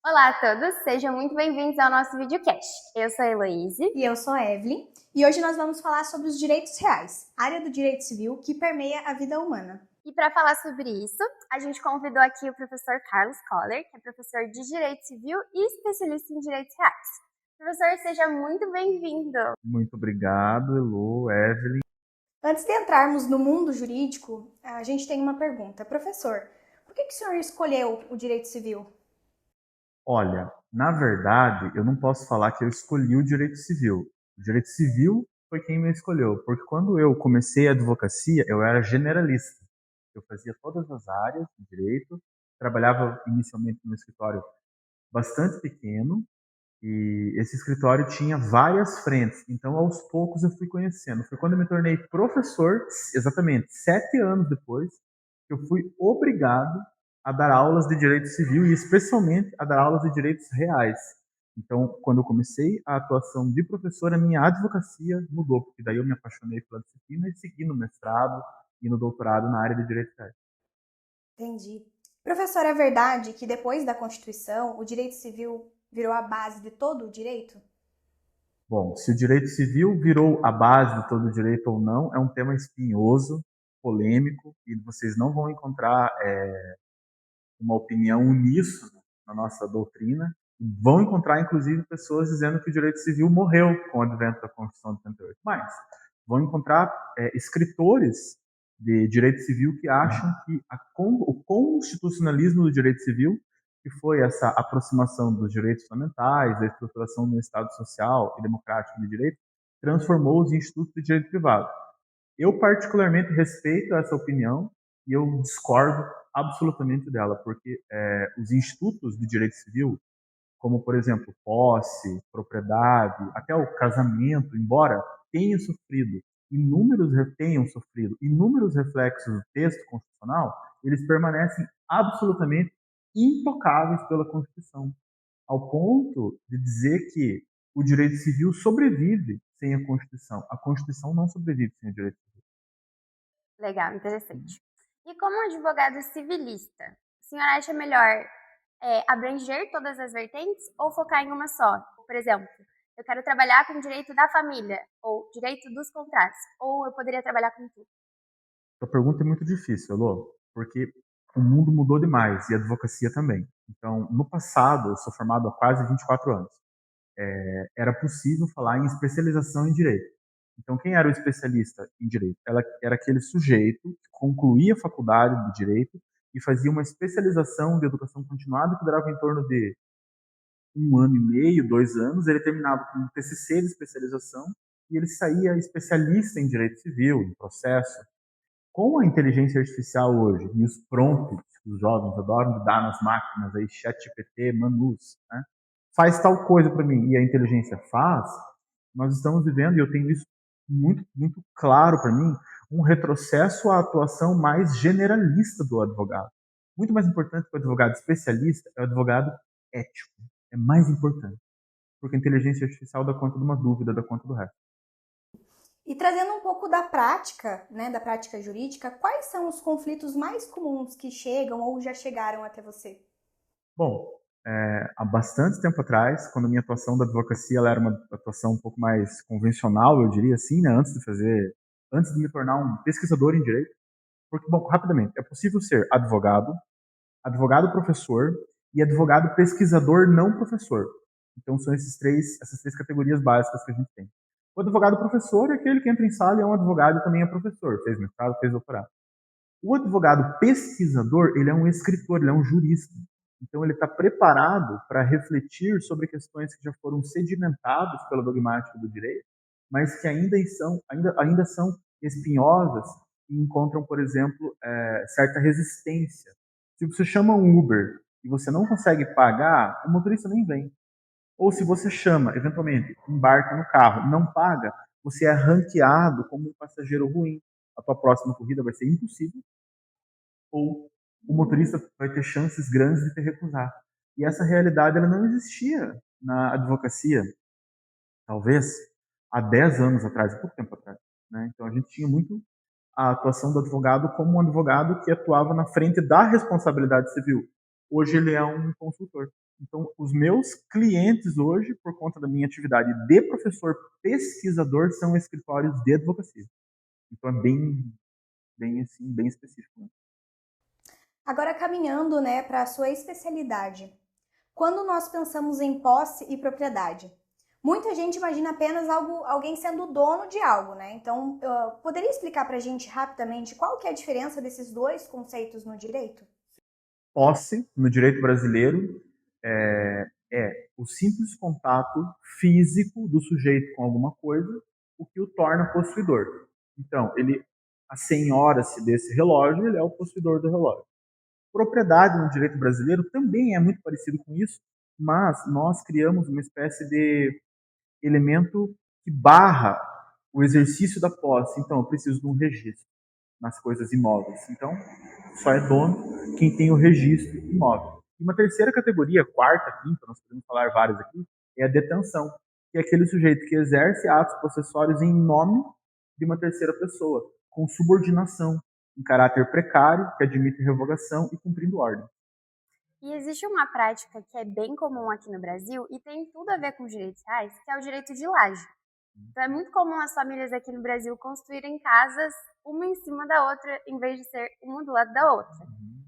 Olá a todos, sejam muito bem-vindos ao nosso videocast. Eu sou a Heloíse. E eu sou a Evelyn. E hoje nós vamos falar sobre os direitos reais, área do direito civil que permeia a vida humana. E para falar sobre isso, a gente convidou aqui o professor Carlos Coller, que é professor de Direito Civil e especialista em Direitos Reais. Professor, seja muito bem-vindo. Muito obrigado, Elo, Evelyn. Antes de entrarmos no mundo jurídico, a gente tem uma pergunta. Professor, por que o senhor escolheu o direito civil? Olha, na verdade, eu não posso falar que eu escolhi o direito civil. O direito civil foi quem me escolheu, porque quando eu comecei a advocacia, eu era generalista. Eu fazia todas as áreas de direito, trabalhava inicialmente num escritório bastante pequeno, e esse escritório tinha várias frentes. Então, aos poucos, eu fui conhecendo. Foi quando eu me tornei professor, exatamente 7 anos depois, que eu fui obrigado a dar aulas de direito civil e especialmente a dar aulas de direitos reais. Então, quando eu comecei a atuação de professor, a minha advocacia mudou, porque daí eu me apaixonei pela disciplina e segui no mestrado e no doutorado na área de direitos reais. Entendi. Professor, é verdade que depois da Constituição, o direito civil virou a base de todo o direito? Bom, se o direito civil virou a base de todo o direito ou não, é um tema espinhoso, polêmico, e vocês não vão encontrar uma opinião uníssona na nossa doutrina. Vão encontrar, inclusive, pessoas dizendo que o direito civil morreu com o advento da Constituição de 88. Mas vão encontrar escritores de direito civil que acham que o constitucionalismo do direito civil, que foi essa aproximação dos direitos fundamentais, da estruturação do Estado social e democrático de direito, transformou os institutos de direito privado. Eu particularmente respeito essa opinião e eu discordo absolutamente dela, porque os institutos de direito civil, como por exemplo posse, propriedade, até o casamento, embora tenham sofrido inúmeros reflexos do texto constitucional, eles permanecem absolutamente intocáveis pela Constituição, ao ponto de dizer que o direito civil sobrevive sem a Constituição. A Constituição não sobrevive sem o direito civil. Legal, interessante. E como advogado civilista, o senhor acha melhor abranger todas as vertentes ou focar em uma só? Por exemplo, eu quero trabalhar com direito da família, ou direito dos contratos, ou eu poderia trabalhar com tudo? A pergunta é muito difícil, Elô, porque o mundo mudou demais e a advocacia também. Então, no passado, eu sou formado há quase 24 anos, era possível falar em especialização em direito. Então, quem era o especialista em direito? Ela era aquele sujeito que concluía a faculdade de direito e fazia uma especialização de educação continuada que durava em torno de 1 ano e meio, 2 anos. Ele terminava com um TCC de especialização e ele saía especialista em direito civil, em processo. Com a inteligência artificial hoje e os prompts que os jovens adoram dar nas máquinas, aí ChatGPT, Manus, né? Faz tal coisa para mim e a inteligência faz, nós estamos vivendo, e eu tenho isso muito, muito claro para mim, um retrocesso à atuação mais generalista do advogado. Muito mais importante que o advogado especialista é o advogado ético. É mais importante, porque a inteligência artificial dá conta de uma dúvida, dá conta do resto. E trazendo um pouco da prática, né, da prática jurídica, quais são os conflitos mais comuns que chegam ou já chegaram até você? Bom, há bastante tempo atrás, quando a minha atuação da advocacia ela era uma atuação um pouco mais convencional, eu diria assim, né, antes de me tornar um pesquisador em direito, porque, bom, rapidamente, é possível ser advogado, advogado professor e advogado pesquisador não professor. Então são essas três categorias básicas que a gente tem. O advogado professor é aquele que entra em sala e é um advogado e também é professor, fez mestrado, fez doutorado. O advogado pesquisador, ele é um escritor, ele é um jurista. Então ele está preparado para refletir sobre questões que já foram sedimentadas pela dogmática do direito, mas que ainda são espinhosas e encontram, por exemplo, certa resistência. Se você chama um Uber e você não consegue pagar, o motorista nem vem. Ou se você chama, eventualmente, embarca no carro, não paga, você é ranqueado como um passageiro ruim. A tua próxima corrida vai ser impossível, ou o motorista vai ter chances grandes de te recusar. E essa realidade ela não existia na advocacia, talvez há 10 anos atrás, pouco tempo atrás. Né? Então a gente tinha muito a atuação do advogado como um advogado que atuava na frente da responsabilidade civil. Hoje ele é um consultor. Então, os meus clientes hoje, por conta da minha atividade de professor pesquisador, são escritórios de advocacia. Então, é bem assim, bem específico, né? Agora caminhando, né, para a sua especialidade. Quando nós pensamos em posse e propriedade, muita gente imagina apenas alguém sendo dono de algo, né? Então, poderia explicar para a gente rapidamente qual que é a diferença desses dois conceitos no direito? Posse, no direito brasileiro, é o simples contato físico do sujeito com alguma coisa, o que o torna possuidor. Então, ele assenhora-se desse relógio, ele é o possuidor do relógio. Propriedade no direito brasileiro também é muito parecido com isso, mas nós criamos uma espécie de elemento que barra o exercício da posse. Então, eu preciso de um registro nas coisas imóveis. Então, só é dono quem tem o registro imóvel. E uma terceira categoria, quarta, quinta, nós podemos falar várias aqui, é a detenção, que é aquele sujeito que exerce atos possessórios em nome de uma terceira pessoa, com subordinação, em caráter precário, que admite revogação e cumprindo ordem. E existe uma prática que é bem comum aqui no Brasil e tem tudo a ver com direitos reais, que é o direito de laje. Então é muito comum as famílias aqui no Brasil construírem casas uma em cima da outra, em vez de ser uma do lado da outra.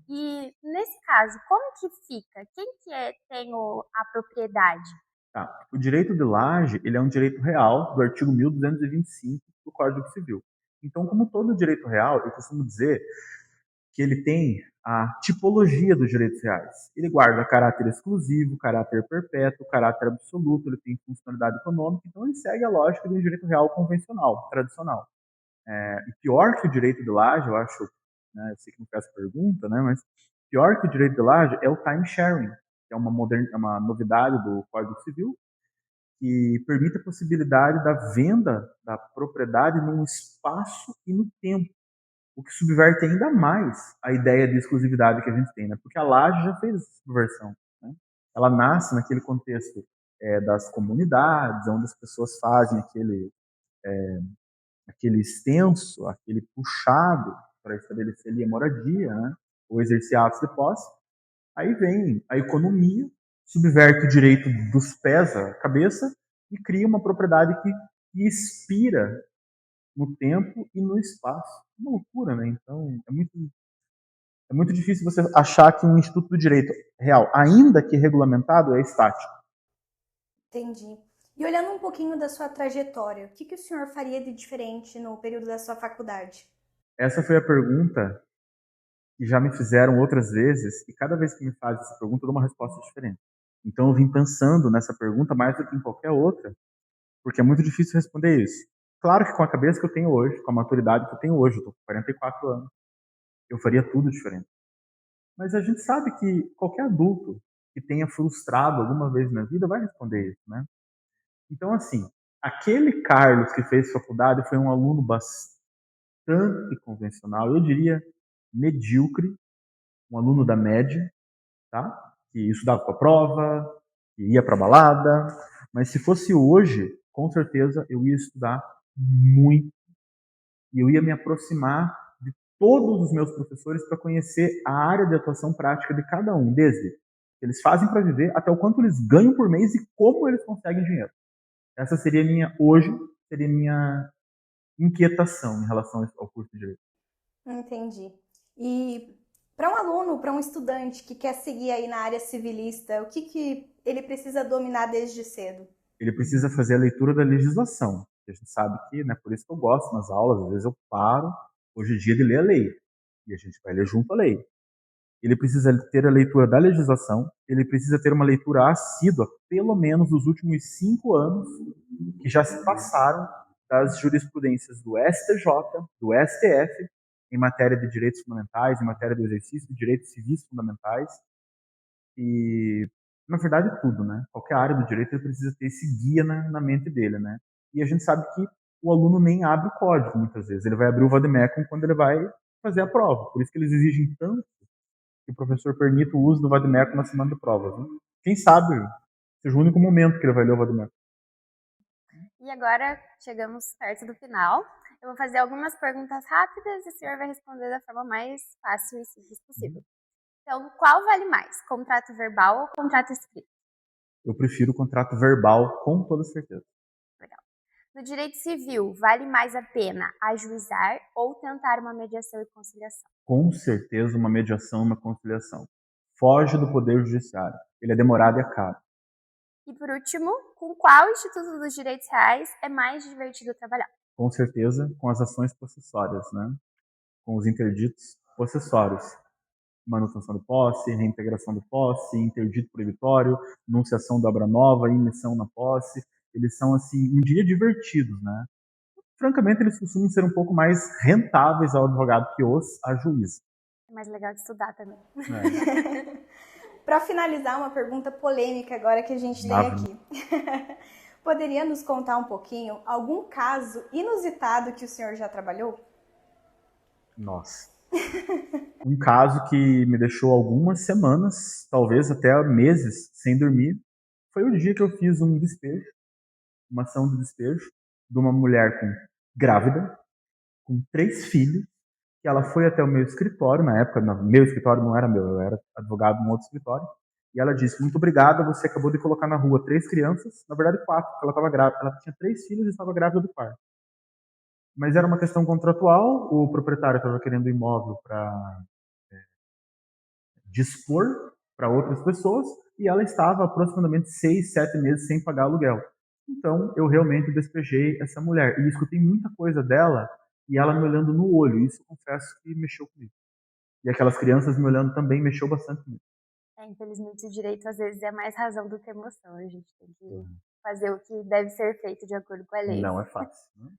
E nesse caso, como que fica? Quem que tem a propriedade? Tá. O direito de laje, ele é um direito real do artigo 1225 do Código Civil. Então, como todo direito real, eu costumo dizer que ele tem a tipologia dos direitos reais. Ele guarda caráter exclusivo, caráter perpétuo, caráter absoluto, ele tem funcionalidade econômica, então ele segue a lógica de um direito real convencional, tradicional. E pior que o direito de laje, eu acho, né, eu sei que não faz pergunta, né, mas pior que o direito de laje é o time sharing, que é uma novidade do Código Civil, que permite a possibilidade da venda da propriedade num espaço e no tempo, o que subverte ainda mais a ideia de exclusividade que a gente tem, né? Porque a laje já fez essa subversão, né? Ela nasce naquele contexto das comunidades, onde as pessoas fazem aquele extenso, aquele puxado para estabelecer ali a moradia, né? Ou exercer atos de posse. Aí vem a economia, subverte o direito dos pés à cabeça e cria uma propriedade que expira no tempo e no espaço. Uma loucura, né? Então, é muito difícil você achar que um instituto do direito real, ainda que regulamentado, é estático. Entendi. E olhando um pouquinho da sua trajetória, o que o senhor faria de diferente no período da sua faculdade? Essa foi a pergunta que já me fizeram outras vezes, e cada vez que me fazem essa pergunta, eu dou uma resposta diferente. Então, eu vim pensando nessa pergunta mais do que em qualquer outra, porque é muito difícil responder isso. Claro que com a cabeça que eu tenho hoje, com a maturidade que eu tenho hoje, eu estou com 44 anos, eu faria tudo diferente. Mas a gente sabe que qualquer adulto que tenha frustrado alguma vez na vida vai responder isso, né? Então, assim, aquele Carlos que fez faculdade foi um aluno bastante convencional, eu diria medíocre, um aluno da média, tá? Que estudava para a prova, que ia para balada, mas se fosse hoje, com certeza eu ia estudar muito e eu ia me aproximar de todos os meus professores para conhecer a área de atuação prática de cada um, desde o que eles fazem para viver até o quanto eles ganham por mês e como eles conseguem dinheiro. Essa seria minha inquietação em relação ao curso de direito. Entendi. E para um aluno, para um estudante que quer seguir aí na área civilista, o que ele precisa dominar desde cedo? Ele precisa fazer a leitura da legislação. A gente sabe que, né, por isso que eu gosto nas aulas, às vezes eu paro, hoje em dia, de ler a lei. E a gente vai ler junto a lei. Ele precisa ter a leitura da legislação, ele precisa ter uma leitura assídua, pelo menos nos últimos 5 anos, que já se passaram das jurisprudências do STJ, do STF, em matéria de direitos fundamentais, em matéria do exercício de direitos civis fundamentais, e, na verdade, tudo, né? Qualquer área do direito ele precisa ter esse guia na mente dele, né? E a gente sabe que o aluno nem abre o código, muitas vezes. Ele vai abrir o vademecum quando ele vai fazer a prova. Por isso que eles exigem tanto que o professor permita o uso do vademecum na semana de provas. Né? Quem sabe seja o único momento que ele vai ler o vademecum. E agora chegamos perto do final. Eu vou fazer algumas perguntas rápidas e o senhor vai responder da forma mais fácil e simples possível. Então, qual vale mais? Contrato verbal ou contrato escrito? Eu prefiro o contrato verbal, com toda certeza. Legal. No direito civil, vale mais a pena ajuizar ou tentar uma mediação e conciliação? Com certeza uma mediação, uma conciliação. Foge do poder judiciário. Ele é demorado e é caro. E por último, com qual instituto dos direitos reais é mais divertido trabalhar? Com certeza com as ações possessórias, né? Com os interditos possessórios. Manutenção de posse, reintegração de posse, interdito proibitório, enunciação da obra nova, emissão na posse. Eles são, assim, um dia divertidos, né? Francamente, eles costumam ser um pouco mais rentáveis ao advogado que os ajuiza. É mais legal de estudar também. Para finalizar, uma pergunta polêmica agora que a gente tem aqui. Poderia nos contar um pouquinho algum caso inusitado que o senhor já trabalhou? Nossa. Um caso que me deixou algumas semanas, talvez até meses, sem dormir, foi o dia que eu fiz um despejo, uma ação de despejo, de uma mulher grávida, com 3 filhos, que ela foi até o meu escritório, na época, meu escritório não era meu, eu era advogado num outro escritório, e ela disse, muito obrigada, você acabou de colocar na rua 3 crianças, na verdade 4, porque ela estava grávida, ela tinha 3 filhos e estava grávida do quarto. Mas era uma questão contratual, o proprietário estava querendo o imóvel para dispor para outras pessoas, e ela estava aproximadamente 6, 7 meses sem pagar aluguel. Então, eu realmente despejei essa mulher. E escutei muita coisa dela, e ela me olhando no olho. Isso, eu confesso que mexeu comigo. E aquelas crianças me olhando também mexeu bastante comigo. Infelizmente, o direito às vezes é mais razão do que emoção. A gente tem que fazer o que deve ser feito de acordo com a lei. Não é fácil. Né?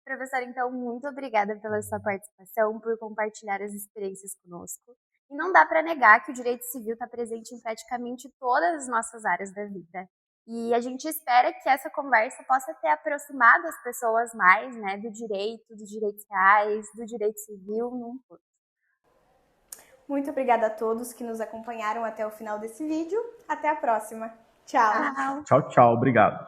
Professor, então, muito obrigada pela sua participação, por compartilhar as experiências conosco. E não dá para negar que o direito civil está presente em praticamente todas as nossas áreas da vida. E a gente espera que essa conversa possa ter aproximado as pessoas mais, né, do direito, dos direitos reais, do direito civil num todo. Muito obrigada a todos que nos acompanharam até o final desse vídeo. Até a próxima. Tchau. Tchau, tchau. Obrigado.